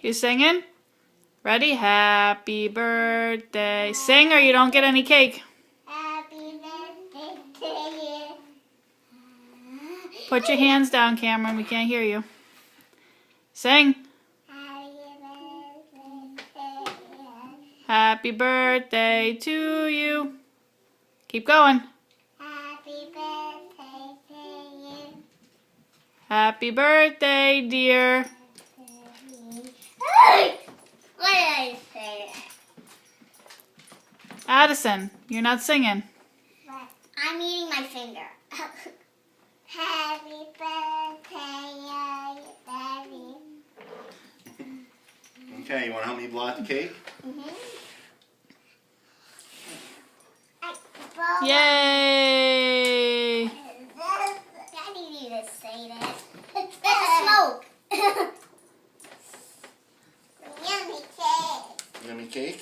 You singing? Ready? Happy birthday. Sing or you don't get any cake. Happy birthday to you. Put your hands down, Cameron. We can't hear you. Sing. Happy birthday to you. Keep going. Happy birthday to you. Happy birthday, dear. Why did I say that? Addison, you're not singing. But I'm eating my finger. Happy birthday, Daddy. Okay, you want to help me blow out the cake? Yay! Daddy need to say that. It's smoke. Yummy cake. Yummy cake?